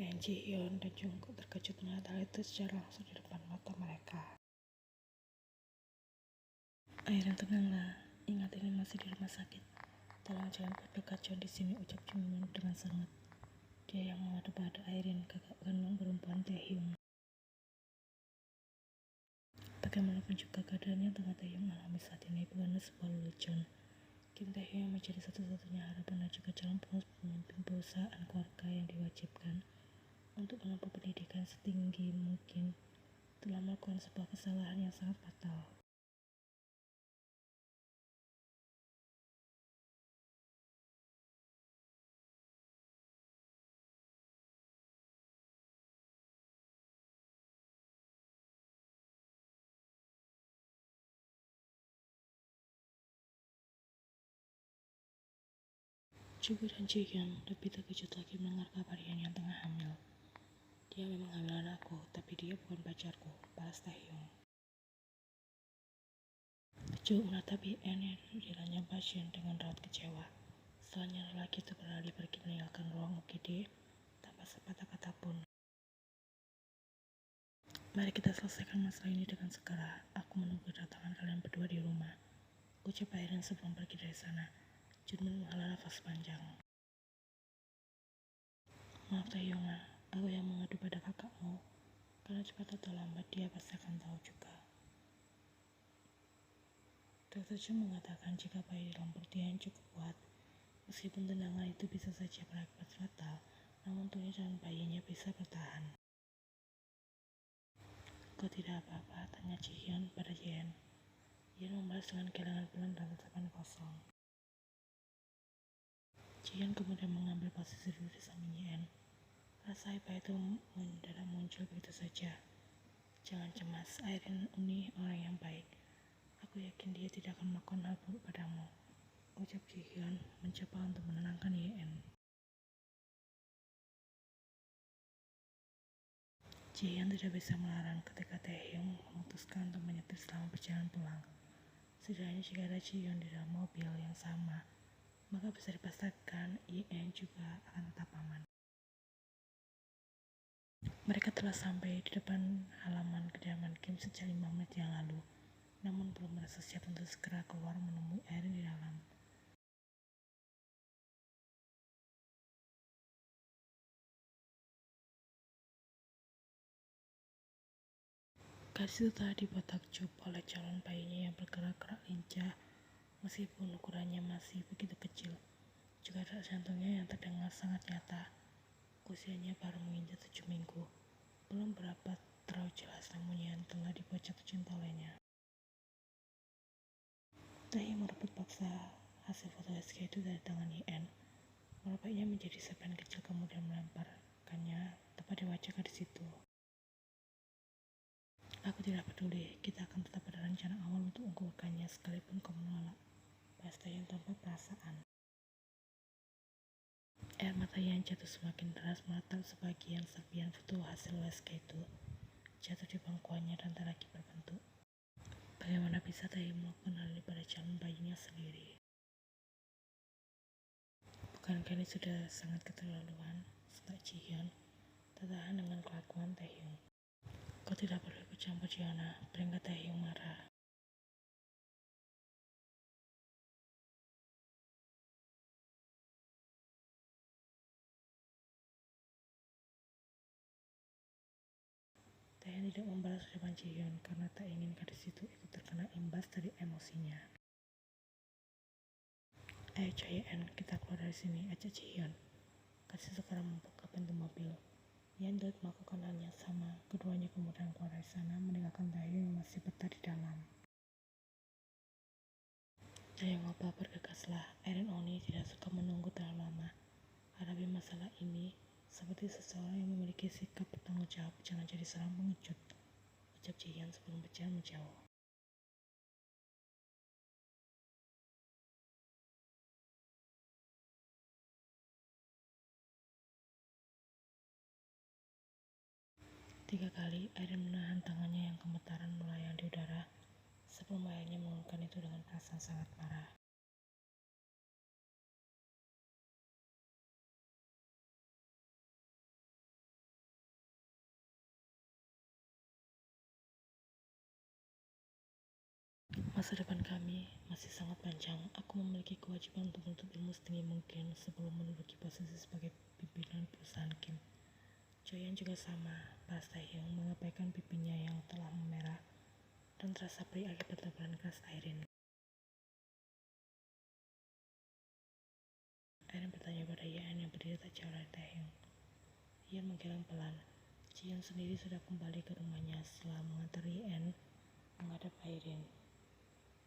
Ji-hyun dan Jungkook terkejut melihat hal itu secara langsung di depan mata mereka. Akhirnya tenanglah, ingat ini masih di rumah sakit. Tolong jangan buat kekacauan di sini, ucap Jungkook dengan sangat. Dia yang mengadu pada Airin, kakak kandung perempuan Taehyung. Bagaimanapun juga keadaannya tengah Taehyung alami saat ini bukanlah sebuah lelucon. Kim Taehyung yang menjadi satu-satunya harapan dan juga calon pemimpin perusahaan keluarga yang diwajibkan untuk menempuh pendidikan setinggi mungkin telah melakukan sebuah kesalahan yang sangat fatal. Jungkook dan Ji-hyun lebih terkejut lagi mendengar kabar Yeon yang tengah hamil. Dia memang hamil anakku, tapi dia bukan pacarku, balas Taehyung. Jungkook menatap Yeon yang duduk di ranjang pasien dengan raut kecewa. Setelahnya lelaki itu berlari pergi meninggalkan ruang UGD tanpa sepatah kata pun. Mari kita selesaikan masalah ini dengan segera. Aku menunggu kedatangan kalian berdua di rumah, ucap Airin sebelum pergi dari sana. Junmin menghela nafas panjang. Maaf Taehyung, aku yang mengadu pada kakakmu. Karena cepat atau lambat dia pasti akan tahu juga. Dr. Chung mengatakan jika bayi dalam perut yang cukup kuat, meskipun tendangan itu bisa saja berakibat fatal, namun tubuh dan bayinya bisa bertahan. Kau tidak apa-apa? Tanya Ji-hyun pada Yeon. Yeon membalas dengan kehilangan pelan dan tatapan kosong. Ji-hyun kemudian mengambil posisi duduk di samping Yeon. Rasa iba itu mendadak muncul begitu saja. Jangan cemas, Airin ini orang yang baik. Aku yakin dia tidak akan melakukan hal buruk padamu, ucap Ji-hyun mencoba untuk menenangkan Yeon. Ji-hyun tidak bisa melarang ketika Taehyung memutuskan untuk menyetir selama perjalanan pulang. Setidaknya jika ada Ji-hyun di dalam mobil yang sama, maka bisa dipastikan Yeon juga akan tetap aman. Mereka telah sampai di depan halaman kediaman Kim sejak 5 menit yang lalu, namun belum merasa siap untuk segera keluar menemui Airin di dalam. Gadis itu telah dibuat takjub oleh calon bayinya yang bergerak-gerak lincah, meskipun ukurannya masih begitu kecil. Juga detak jantungnya yang terdengar sangat nyata. Usianya baru menginjak 7 minggu. Belum berapa terlalu jelas, namun Yeon telah dibuat jatuh cinta olehnya. Taehyung merebut paksa hasil foto SK itu dari tangan Yeon, merobeknya menjadi serpihan kecil kemudian melemparkannya tepat di wajah gadis itu. Aku tidak peduli, kita akan tetap pada rencana awal untuk menggugurkannya sekalipun kau menolak, bahas Taehyung tanpa perasaan. Air mata yang jatuh semakin deras menatap sebagian serpihan foto hasil USG itu jatuh di pangkuannya dan tak lagi berbentuk. Bagaimana bisa Taehyung melakukan hal ini pada calon bayinya sendiri? Bukankah ini sudah sangat keterlaluan? Sentak Ji-hyun, tertahan dengan kelakuan Taehyung. Kau tidak perlu ikut campur Jiana, peringkat Taehyung marah. Taehyung tidak membalas ucapan Ji-hyun karena tak ingin gadis itu ikut terkena imbas dari emosinya. Ayo Yeon, kita keluar dari sini, ajak Ji-hyun. Gadis sekarang membuka pintu mobil. Yeon melakukan hal yang sama. Keduanya kemudian keluar dari sana meninggalkan Taehyung yang masih betah di dalam. Ayo ngobrol, bergegaslah. Airin Oni tidak suka menunggu terlalu lama. Hadapi masalah ini seperti seseorang yang memiliki sikap bertanggung jawab, jangan jadi seorang pengecut, ucap Ji-hyun sebelum berjalan menjauh. Tiga kali Airin menahan tangannya yang gemetaran melayang di udara sebelum akhirnya mengungkapkan itu dengan perasaan sangat marah. Masa depan kami masih sangat panjang. Aku memiliki kewajiban untuk menuntut ilmu setinggi mungkin sebelum menduduki posisi sebagai pimpinan perusahaan Kim. Joyan juga sama. Paras Taehyung mengepaikan pipinya yang telah memerah dan terasa perih akibat tamparan keras Irene. Irene bertanya pada Yeon yang berdiri tak jauh dari Taehyung. Yeon menggeleng pelan. Jiyeon sendiri sudah kembali ke rumahnya setelah mengantar Yeon menghadap Irene.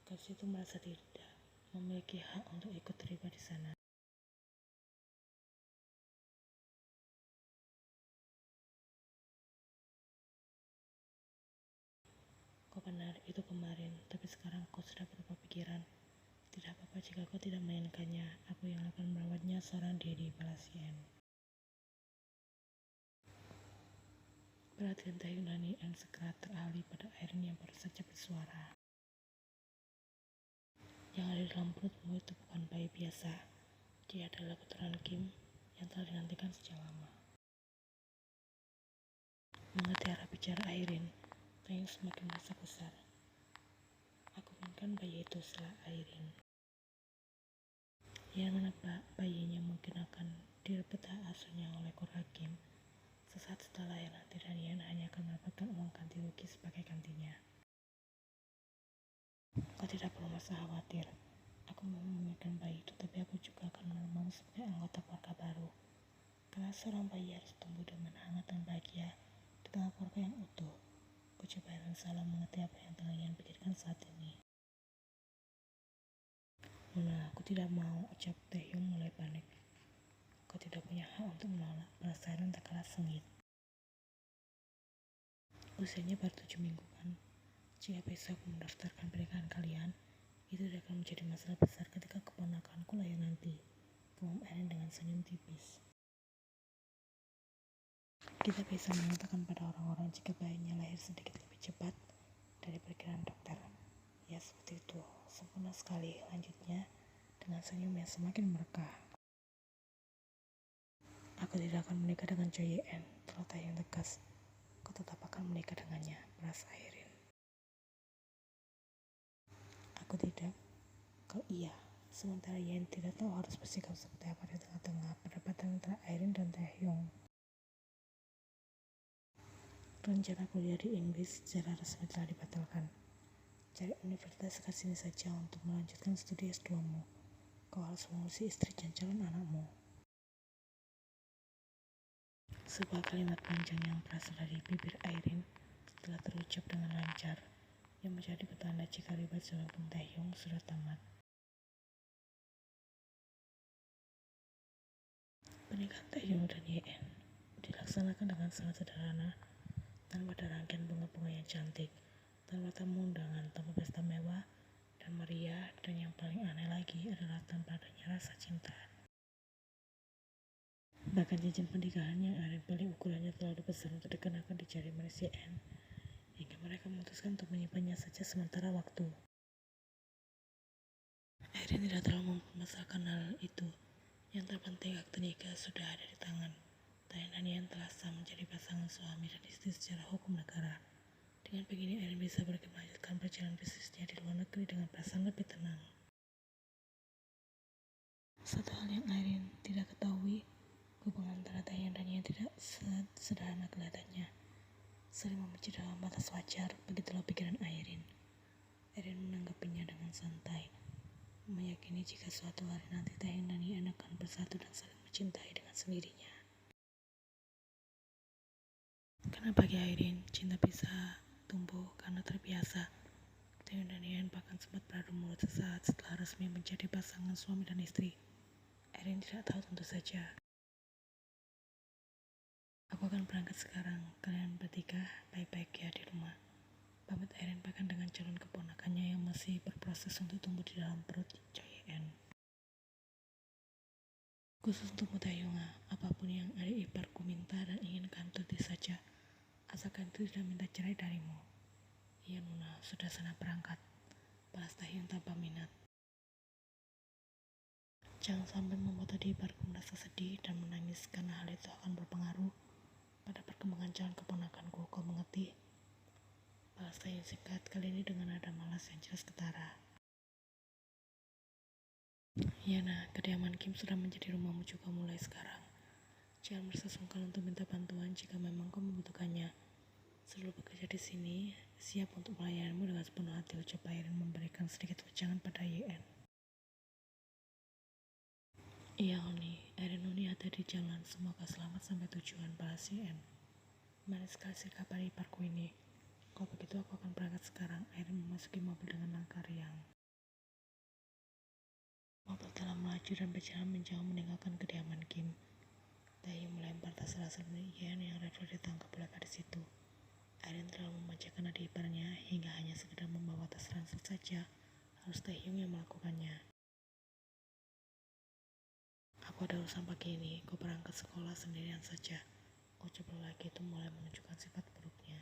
Gadis itu merasa tidak memiliki hak untuk ikut terlibat di sana. Kau benar, itu kemarin, tapi sekarang kau sudah berubah pikiran. Tidak apa-apa jika kau tidak menginginkannya. Aku yang akan merawatnya, seorang diri, balas Yeon. Perhatian Taehyung dan Yeon segera teralih pada Irene yang baru saja bersuara. Yang ada di dalam perutmu itu bukan bayi biasa. Dia adalah keturunan Kim yang telah dinantikan sejak lama. Mengerti arah bicara Irene, Taehyung semakin merasa besar. Aku inginkan bayi itu setelah Irene. Ia menebak bayinya mungkin akan direbut hak asuhnya oleh keluarga Kim. Sesaat setelah nanti dan Yeon hanya akan mendapatkan uang ganti rugi sebagai gantinya. Kau tidak perlu merasa khawatir. Aku mau memiliki bayi itu, tapi aku juga akan menemumu sebagai anggota keluarga baru. Karena seorang bayi harus tumbuh dengan hangat dan bahagia di tengah keluarga yang utuh. Ucap Irene salah mengerti apa yang tengah Yeon pikirkan saat ini. Mana, aku tidak mau, ucap Taehyung mulai panik. Kau tidak punya hak untuk menolak, balas Irene tak kalah sengit. Usianya baru 7 minggu kan. Jika besok mendaftarkan pernikahan kalian, itu tidak akan menjadi masalah besar ketika keponakanku lahir nanti. Gumam Irene dengan senyum tipis. Kita bisa mengatakan pada orang-orang jika bayinya lahir sedikit lebih cepat dari perkiraan dokter. Ya seperti itu, sempurna sekali, lanjutnya dengan senyum yang semakin merekah. Aku tidak akan menikah dengan Choi Yeon, terletak yang tegas. Kau tetap akan menikah dengannya, merasa Irene. Aku tidak. Kau iya. Sementara Yeon tidak tahu harus bersikap seperti apa di tengah-tengah perdebatan antara Irene dan Taehyung. Rencana kuliah di Inggris secara resmi telah dibatalkan. Cari universitas dekat sini saja untuk melanjutkan studi S2-mu. Kau harus mengurusi istri dan calon anakmu. Sebuah kalimat panjang yang berasal dari bibir Irene setelah terucap dengan lancar, yang menjadi petanda jika ribat seorang Taehyung sudah tamat. Pernikahan Taehyung dan Yeon dilaksanakan dengan sangat sederhana, tanpa ada rangkaian bunga-bunga yang cantik, tanpa tamu undangan, tanpa pesta mewah dan meriah, dan yang paling aneh lagi adalah tanpa adanya rasa cinta. Bahkan cincin pernikahan yang Irene pilih ukurannya terlalu besar untuk dikenakan di jari manis Yeon, hingga mereka memutuskan untuk menyimpannya saja sementara waktu. Irene tidak terlalu mempermasalahkan hal itu. Yang terpenting akte nikah sudah ada di tangan. Taehyung dan Yeon telah sah menjadi pasangan suami dan istri secara hukum negara. Dengan begini Irene bisa pergi melanjutkan perjalanan bisnisnya di luar negeri dengan perasaan lebih tenang. Satu hal yang Irene tidak ketahui, hubungan antara Taehyung dan Yeon tidak sederhana kelihatannya. Sering membenci dalam batas wajar, begitulah pikiran Irene. Irene menanggapinya dengan santai, meyakini jika suatu hari nanti Taehyung dan Yeon akan bersatu dan saling mencintai dengan sendirinya. Karena bagi Irene, cinta bisa tumbuh karena terbiasa. Taehyung dan Yeon bahkan sempat beradu mulut sesaat setelah resmi menjadi pasangan suami dan istri. Irene tidak tahu tentu saja. Aku akan berangkat sekarang, kalian bertiga baik-baik ya di rumah. Pamit Irene bahkan dengan calon keponakannya yang masih berproses untuk tumbuh di dalam perut Choi Yeon. Khusus untuk Taehyung, apapun yang adik iparku minta dan inginkan turuti saja, asalkan itu tidak minta cerai darimu. Iya Nuna, sudah sana berangkat, balas Taehyung tanpa minat. Jangan sampai membuat adik iparku merasa sedih dan menangis karena hal itu akan berpengaruh pada perkembangan calon keponakanku, kau mengerti? Balas Taehyung singkat, kali ini dengan nada malas yang jelas ketara. Ya nah, kediaman Kim sudah menjadi rumahmu juga mulai sekarang. Jangan merasa sungkan untuk minta bantuan jika memang kau membutuhkannya. Selalu bekerja di sini, siap untuk melayanimu dengan sepenuh hati, ucap Airin memberikan sedikit wejangan pada YN. Iya Oni, Airin Oni ada di jalan, semoga selamat sampai tujuan, balas YN. Manis sekali si kabar iparku ini. Kalau begitu aku akan berangkat sekarang. Airin memasuki mobil dengan langkah riang. Mobil telah melaju dan berjalan menjauh meninggalkan kediaman Kim. Taehyung melempar tas ransel milik Yeon yang redor ditangkap oleh gadis itu. Airin terlalu memanjakan adik iparnya hingga hanya sekedar membawa tas ransel saja harus Taehyung yang melakukannya. Aku ada urusan pagi ini, kau berangkat sekolah sendirian saja. Ucap lelaki itu mulai menunjukkan sifat buruknya.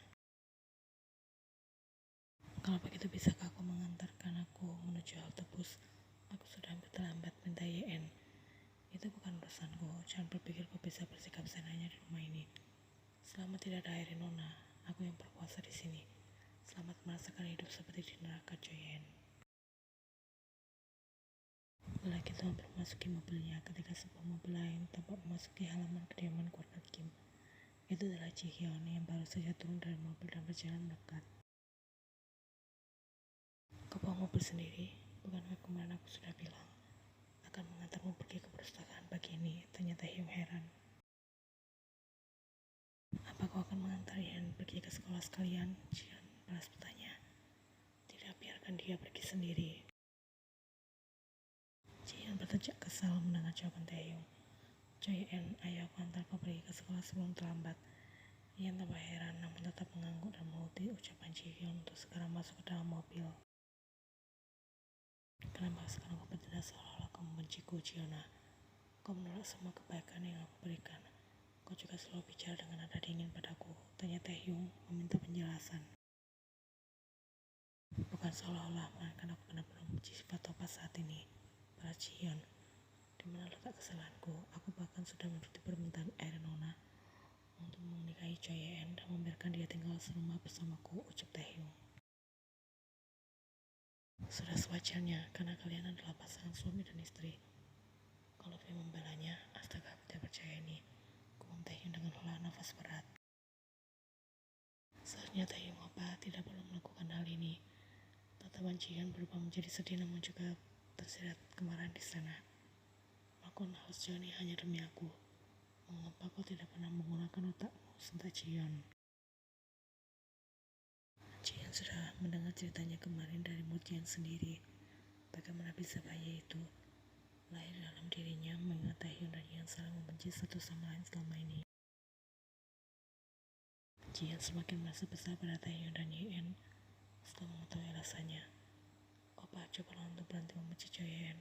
Kalau begitu bisakah kau mengantarkan aku menuju halte bus? Aku sudah hampir terlambat, minta YN. Itu bukan urusanku, jangan berpikir kau bisa bersikap seenaknya di rumah ini. Selama tidak ada Airin Nona, aku yang berkuasa di sini. Selamat merasakan hidup seperti di neraka, Joyen. Lelaki itu hampir memasuki mobilnya ketika sebuah mobil lain tampak memasuki halaman kediaman keluarga Kim. Itu adalah Ji Hyun yang baru saja turun dari mobil dan berjalan mendekat. Kau bawa mobil sendiri? Bukankah kemarin aku sudah bilang akan mengantarmu pergi ke perpustakaan pagi ini? Tanya Taehyung heran. Apa kau akan mengantar Yeon pergi ke sekolah sekalian? Jian balas bertanya. Tidak, biarkan dia pergi sendiri. Jian berteriak kesal mendengar jawaban Taehyung. Joyen, ayo aku antar kau pergi ke sekolah sebelum terlambat. Yeon tambah heran namun tetap mengangguk dan menuruti ucapan Jihyun untuk segera masuk ke dalam mobil. Kenapa sekarang kau bertindak seolah-olah kau membenciku, Jiona? Kau menolak semua kebaikan yang aku berikan. Kau juga selalu bicara dengan nada dingin padaku, tanya Taehyung meminta penjelasan. Bukan seolah-olah, melainkan aku benar-benar membenci sifat topa saat ini, balas Jihyun. Di mana letak kesalahanku? Aku bahkan sudah menuruti permintaan Airin Nona untuk menikahi Joyen dan membiarkan dia tinggal serumah bersamaku, ucap Taehyung. Sudah sewajarnya, karena kalian adalah pasangan suami dan istri. Kalau Fei membelanya, astaga aku tidak percaya ini. Kumam Taehyung dengan hela nafas berat. Seharusnya Taehyung apa tidak perlu melakukan hal ini. Tatapan Jihyun berubah menjadi sedih namun juga tersirat kemarahan di sana. Melakukan hal sejauh ini hanya demi aku. Mengapa kau tidak pernah menggunakan otakmu, sentak Jihyun. Jihyun sudah mendengar ceritanya kemarin dari mulut Jihyun sendiri. Bagaimana bisa bayi itu lahir dalam dirinya mengingat Taehyung dan Yeon saling membenci satu sama lain selama ini. Jihyun semakin merasa besar pada Taehyung dan Yeon setelah mengetahui alasannya. Opa, cobalah untuk berhenti membenci Joyen.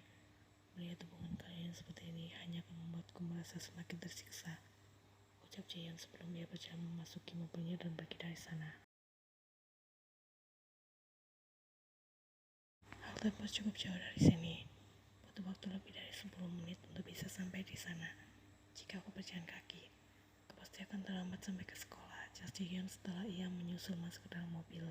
Melihat hubungan kalian seperti ini hanya akan membuatku merasa semakin tersiksa, ucap Jihyun sebelum ia berjalan memasuki mobilnya dan pergi dari sana. Halte bus cukup jauh dari sini. Butuh waktu lebih dari 10 menit untuk bisa sampai di sana. Jika aku berjalan kaki, aku pasti akan terlambat sampai ke sekolah, jas Jihyun setelah ia menyusul masuk ke dalam mobil.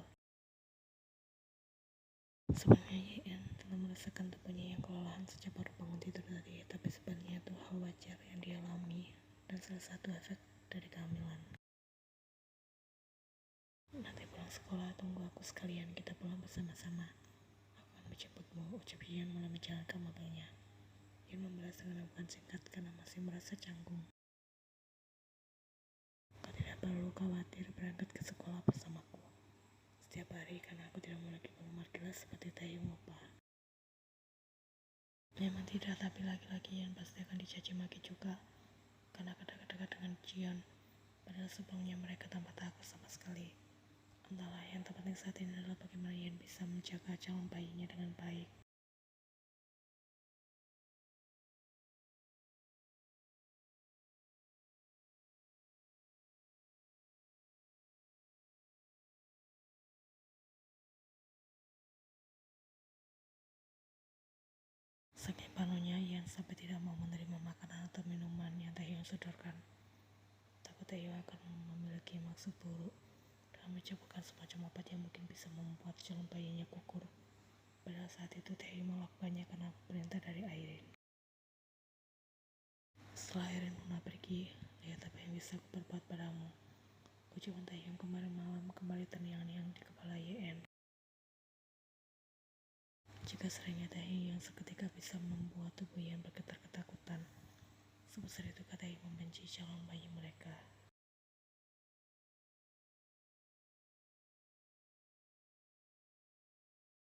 Sebenarnya Yeon telah merasakan tubuhnya yang kelelahan sejak baru bangun tidur tadi, tapi sebenarnya itu hal wajar yang dialami dan salah satu efek dari kehamilan. Nanti pulang sekolah tunggu aku sekalian, kita pulang bersama-sama. Aku akan menjemputmu, ucap Yeon mulai menjalankan mobilnya. Yeon membalas dengan bukan singkat karena masih merasa canggung. Kau tidak perlu khawatir berangkat ke sekolah bersamaku setiap hari karena aku tidak mau lagi mengumar gelas seperti Taehyung opa. Memang tidak, tapi laki-laki yang pasti akan dicaci maki juga karena dekat-dekat dengan Jion. Padahal sebelumnya mereka tanpa takut sama sekali. Entahlah, yang terpenting saat ini adalah bagaimana Yen bisa menjaga calon bayinya dengan baik. Saking parnonya Yen sampai tidak mau menerima makanan atau minuman yang Taehyung sodorkan. Takut Taehyung akan memiliki maksud buruk dalam mencobakan semacam obat yang mungkin bisa membuat calon bayinya gugur. Padahal saat itu Taehyung melakukannya karena perintah dari Airin. Setelah akhirnya Nona pergi, lihat apa yang bisa aku berbuat padamu. Ucapan Taehyung kemarin malam kembali terngiang-ngiang di kepala YN. Jika seringnya Taehyung yang seketika bisa membuat tubuh Yen bergetar ketakutan, sebesar itu Taehyung membenci calon bayi mereka.